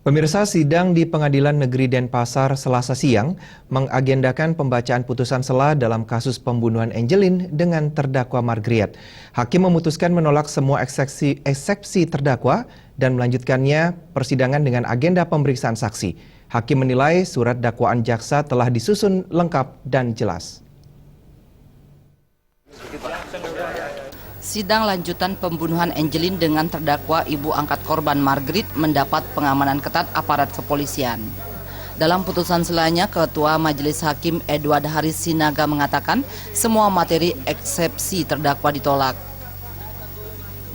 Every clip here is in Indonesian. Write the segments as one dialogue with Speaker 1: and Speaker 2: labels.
Speaker 1: Pemirsa, sidang di Pengadilan Negeri Denpasar Selasa siang mengagendakan pembacaan putusan sela dalam kasus pembunuhan Angelin dengan terdakwa Margriet. Hakim memutuskan menolak semua eksepsi terdakwa dan melanjutkannya persidangan dengan agenda pemeriksaan saksi. Hakim menilai surat dakwaan jaksa telah disusun lengkap dan jelas.
Speaker 2: Sidang lanjutan pembunuhan Angelin dengan terdakwa ibu angkat korban Margriet mendapat pengamanan ketat aparat kepolisian. Dalam putusan selanya, Ketua Majelis Hakim Edward Haris Sinaga mengatakan semua materi eksepsi terdakwa ditolak.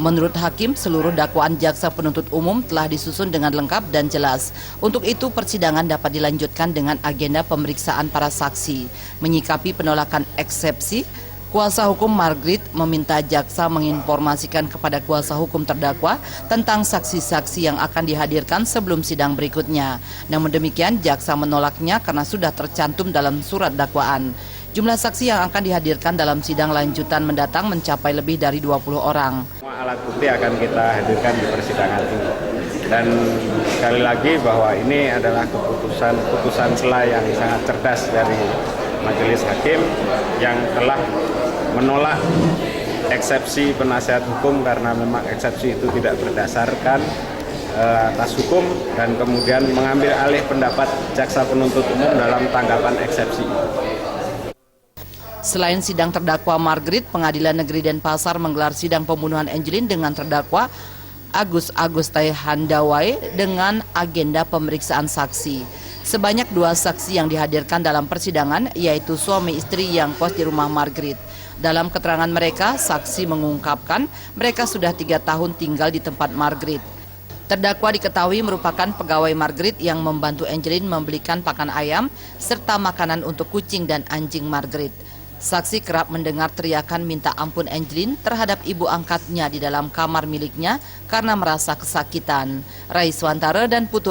Speaker 2: Menurut Hakim, seluruh dakwaan jaksa penuntut umum telah disusun dengan lengkap dan jelas. Untuk itu, persidangan dapat dilanjutkan dengan agenda pemeriksaan para saksi. Menyikapi penolakan eksepsi, kuasa hukum Margriet meminta jaksa menginformasikan kepada kuasa hukum terdakwa tentang saksi-saksi yang akan dihadirkan sebelum sidang berikutnya. Namun demikian, jaksa menolaknya karena sudah tercantum dalam surat dakwaan. Jumlah saksi yang akan dihadirkan dalam sidang lanjutan mendatang mencapai lebih dari 20 orang.
Speaker 3: Semua alat bukti akan kita hadirkan di persidangan ini. Dan sekali lagi bahwa ini adalah keputusan sela yang sangat cerdas dari Majelis Hakim yang telah menolak eksepsi penasihat hukum karena memang eksepsi itu tidak berdasarkan atas hukum dan kemudian mengambil alih pendapat jaksa penuntut umum dalam tanggapan eksepsi.
Speaker 2: Selain sidang terdakwa Margriet, Pengadilan Negeri Denpasar menggelar sidang pembunuhan Angelin dengan terdakwa Agus Handawai dengan agenda pemeriksaan saksi. Sebanyak 2 saksi yang dihadirkan dalam persidangan, yaitu suami istri yang kos di rumah Margriet. Dalam keterangan mereka, saksi mengungkapkan mereka sudah 3 tahun tinggal di tempat Margriet. Terdakwa diketahui merupakan pegawai Margriet yang membantu Angelin membelikan pakan ayam serta makanan untuk kucing dan anjing Margriet. Saksi kerap mendengar teriakan minta ampun Angelin terhadap ibu angkatnya di dalam kamar miliknya karena merasa kesakitan. Raiswantara dan Putu